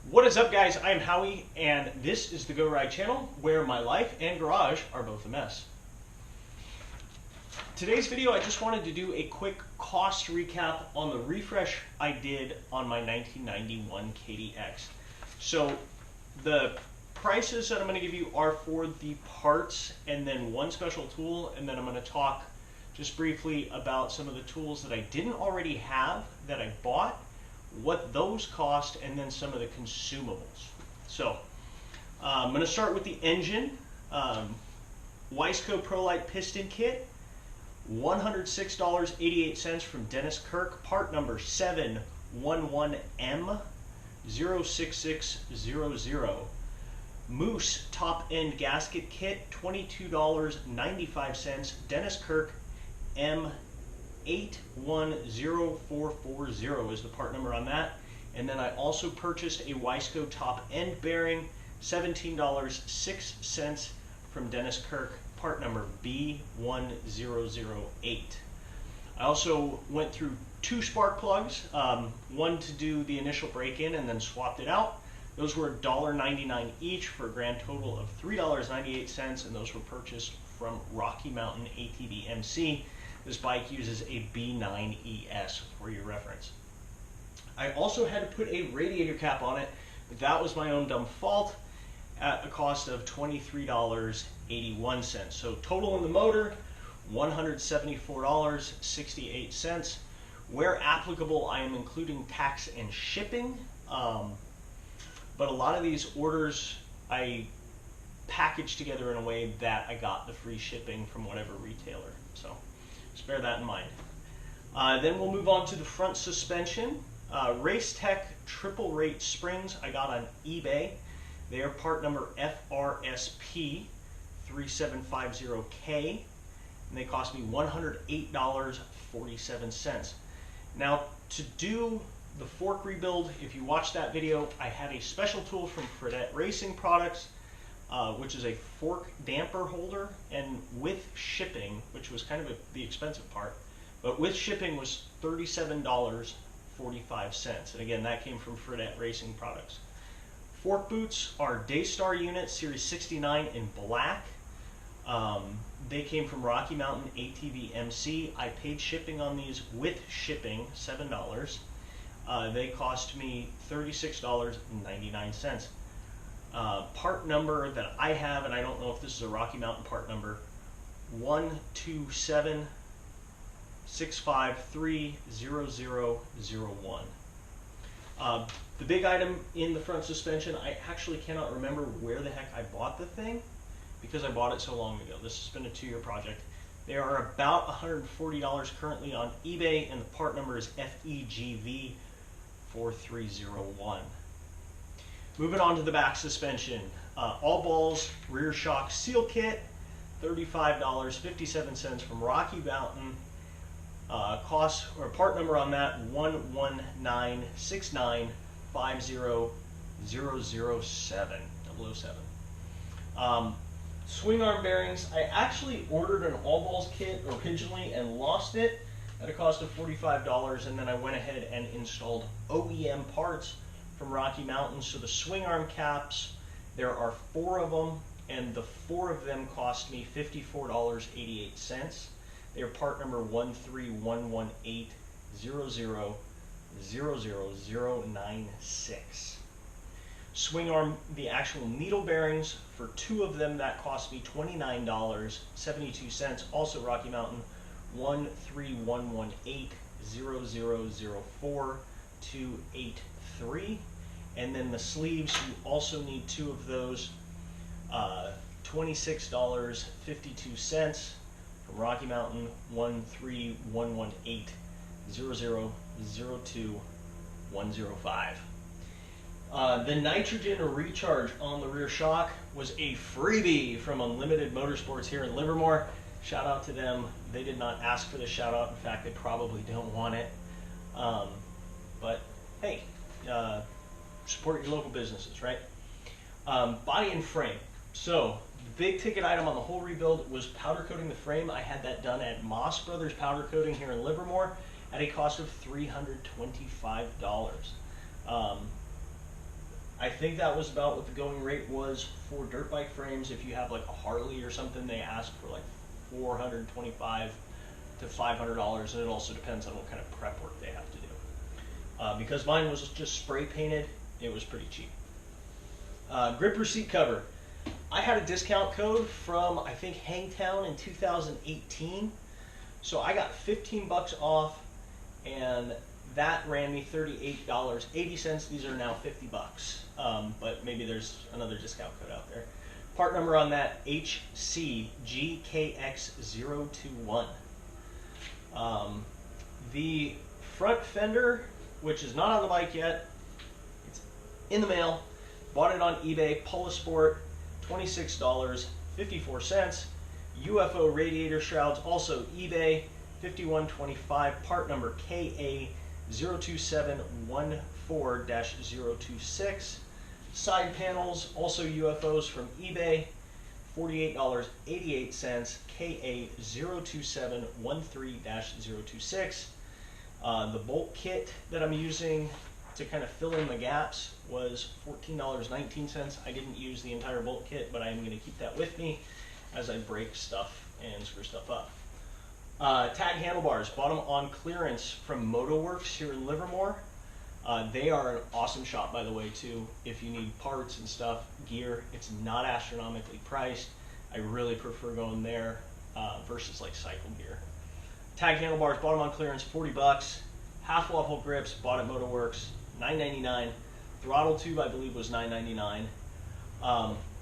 What is up, guys? I am Howie, and this is the Go Ride channel, where my life and garage are both a mess. Today's video, I just wanted to do a quick cost recap on the refresh I did on my 1991 KDX. So the prices that I'm going to give you are for the parts and then one special tool, and then I'm going to talk just briefly about some of the tools that I didn't already have that I bought, what those cost, and then some of the consumables. So I'm going to start with the engine. Wiseco ProLite piston kit, $106.88 from Dennis Kirk, part number 711M06600. Moose top end gasket kit, $22.95, Dennis Kirk M810440 is the part number on that. And then I also purchased a Wiseco top end bearing, $17.06 from Dennis Kirk, part number B1008. I also went through two spark plugs, one to do the initial break-in and then swapped it out. Those were $1.99 each for a grand total of $3.98, and those were purchased from Rocky Mountain ATV MC. This bike uses a B9ES for your reference. I also had to put a radiator cap on it, but that was my own dumb fault, at a cost of $23.81. So total in the motor, $174.68. Where applicable, I am including tax and shipping. But a lot of these orders I packaged together in a way that I got the free shipping from whatever retailer. So just bear that in mind. Then we'll move on to the front suspension. Racetech triple rate springs I got on eBay. They are part number FRSP3750K, and they cost me $108.47. Now, to do the fork rebuild, if you watch that video, I had a special tool from Fredette Racing Products, which is a fork damper holder, and with shipping, which was kind of the expensive part, but with shipping was $37.45. And again, that came from Fredette Racing Products. Fork boots are Daystar units, Series 69 in black. They came from Rocky Mountain ATV MC. I paid shipping on these with shipping, $7. They cost me $36.99. Part number that I have, and I don't know if this is a Rocky Mountain part number, 127653001. The big item in the front suspension, I actually cannot remember where the heck I bought the thing because I bought it so long ago. This has been a 2-year project. They are about $140 currently on eBay, and the part number is FEGV4301. Moving on to the back suspension. All balls rear shock seal kit, $35.57 from Rocky Mountain. Cost or part number on that 119695007. Swing arm bearings. I actually ordered an all balls kit originally and lost it at a cost of $45, and then I went ahead and installed OEM parts from Rocky Mountain. So the swing arm caps, there are 4 of them, and the 4 of them cost me $54.88. They are part number 13118000096. Swing arm, the actual needle bearings, for 2 of them, that cost me $29.72. Also Rocky Mountain, 13118000423. And then the sleeves, you also need 2 of those, $26.52. from Rocky Mountain, 1311800020105. The nitrogen recharge on the rear shock was a freebie from Unlimited Motorsports here in Livermore. Shout out to them. They did not ask for the shout out. In fact, they probably don't want it. But hey, support your local businesses, right? Body and frame. So the big ticket item on the whole rebuild was powder coating the frame. I had that done at Moss Brothers Powder Coating here in Livermore at a cost of $325. I think that was about what the going rate was for dirt bike frames. If you have like a Harley or something, they ask for like $425 to $500, and it also depends on what kind of prep work they have to do. Because mine was just spray painted, it was pretty cheap. Gripper seat cover. I had a discount code from, I think, Hangtown in 2018. So I got 15 bucks off, and that ran me $38.80. These are now 50 bucks. But maybe there's another discount code out there. Part number on that, HCGKX021. The front fender, which is not on the bike yet, it's in the mail. Bought it on eBay, Polasport, $26.54. UFO radiator shrouds, also eBay, $51.25. Part number KA02714-026. Side panels, also UFOs from eBay, $48.88. KA02713-026. The bolt kit that I'm using to kind of fill in the gaps was $14.19. I didn't use the entire bolt kit, but I'm going to keep that with me as I break stuff and screw stuff up. Tag handlebars, bought them on clearance from MotoWorks here in Livermore. They are an awesome shop, by the way, too. If you need parts and stuff, gear, it's not astronomically priced. I really prefer going there versus like cycle gear. Tag handlebars, bought them on clearance, 40 bucks. Half waffle grips, bought at MotoWorks, $9.99. Throttle tube, I believe, was $9.99.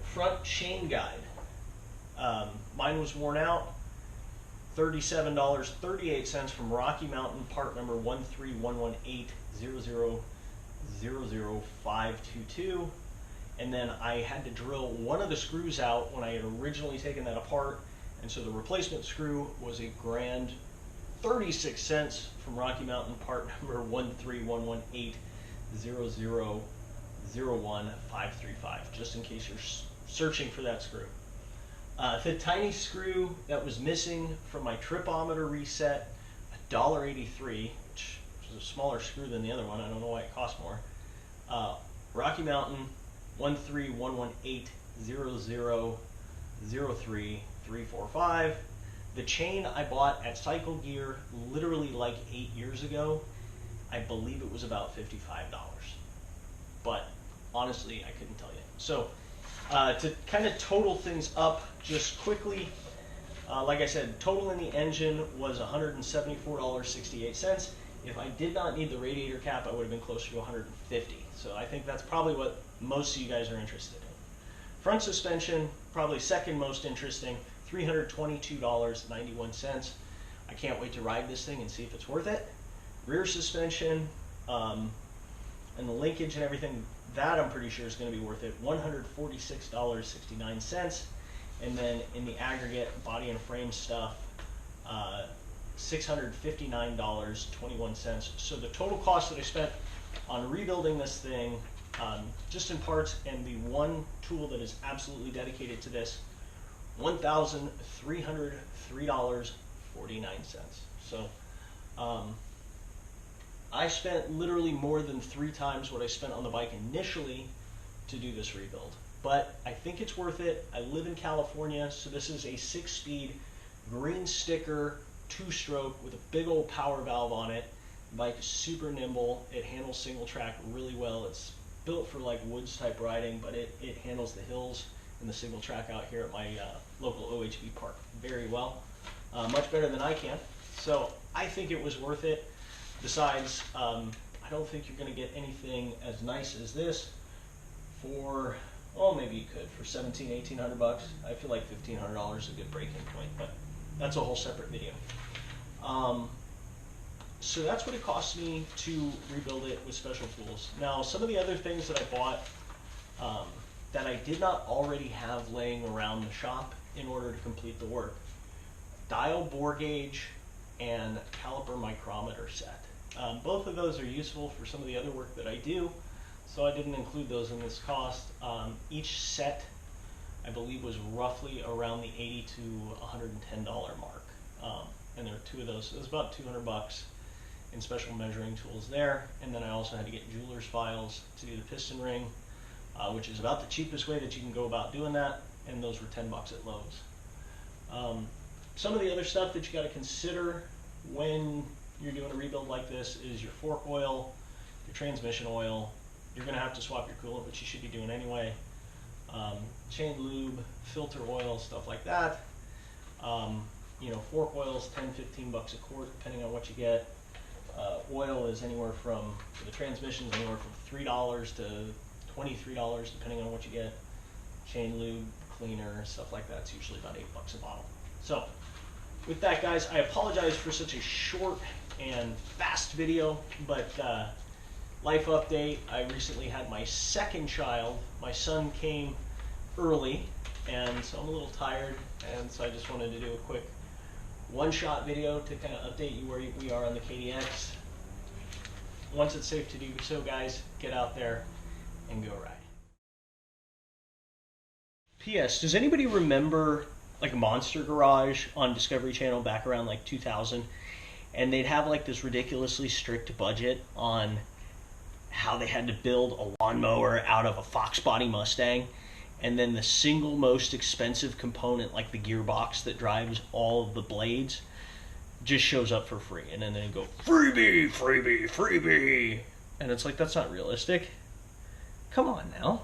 Front chain guide. Mine was worn out. $37.38 from Rocky Mountain, part number 1311800000522. And then I had to drill one of the screws out when I had originally taken that apart, and so the replacement screw was a grand 36 cents from Rocky Mountain, part number 1311800010535, just in case you're searching for that screw. The tiny screw that was missing from my tripometer reset, $1.83, which is a smaller screw than the other one. I don't know why it cost more. Rocky Mountain, 13118000335. The chain I bought at Cycle Gear literally like 8 years ago. I believe it was about $55. But honestly, I couldn't tell you. So to kind of total things up just quickly, like I said, total in the engine was $174.68. If I did not need the radiator cap, I would have been closer to $150. So I think that's probably what most of you guys are interested in. Front suspension, probably second most interesting, $322.91. I can't wait to ride this thing and see if it's worth it. Rear suspension, and the linkage and everything, that I'm pretty sure is going to be worth it, $146.69. And then in the aggregate, body and frame stuff, $659.21. So the total cost that I spent on rebuilding this thing, just in parts and the one tool that is absolutely dedicated to this, $1,303.49. So I spent literally more than 3 times what I spent on the bike initially to do this rebuild. But I think it's worth it. I live in California, so this is a 6-speed green sticker 2-stroke with a big old power valve on it. The bike is super nimble. It handles single track really well. It's built for like woods type riding, but it handles the hills and the single track out here at my local OHV park very well. Much better than I can. So I think it was worth it. Besides, I don't think you're going to get anything as nice as this for, oh, maybe you could, for $1,700–1,800 bucks. I feel like $1,500 is a good breaking point, but that's a whole separate video. So that's what it cost me to rebuild it with special tools. Now, some of the other things that I bought that I did not already have laying around the shop in order to complete the work: dial, bore gauge, and caliper micrometer set. Both of those are useful for some of the other work that I do, so I didn't include those in this cost. Each set, I believe, was roughly around the $80 to $110 mark, and there are 2 of those, so it was about 200 bucks in special measuring tools there. And then I also had to get jeweler's files to do the piston ring. which is about the cheapest way that you can go about doing that, and those were 10 bucks at Lowe's. Some of the other stuff that you got to consider when you're doing a rebuild like this is your fork oil, your transmission oil. You're going to have to swap your coolant, which you should be doing anyway. Chain lube, filter oil, stuff like that. You know, fork oil is 10, 15 bucks a quart, depending on what you get. Oil is anywhere from, for the transmissions, anywhere from $3 to $23, depending on what you get. Chain lube, cleaner, stuff like that, it's usually about 8 bucks a bottle. So, with that, guys, I apologize for such a short and fast video, but life update, I recently had my second child. My son came early, and so I'm a little tired, and so I just wanted to do a quick one-shot video to kind of update you where we are on the KDX. Once it's safe to do so, guys, get out there and go ride. P.S. Does anybody remember like a Monster Garage on Discovery Channel back around like 2000? And they'd have like this ridiculously strict budget on how they had to build a lawnmower out of a Fox body Mustang. And then the single most expensive component, like the gearbox that drives all of the blades, just shows up for free. And then they go, freebie, freebie, freebie. And it's like, that's not realistic. Come on now.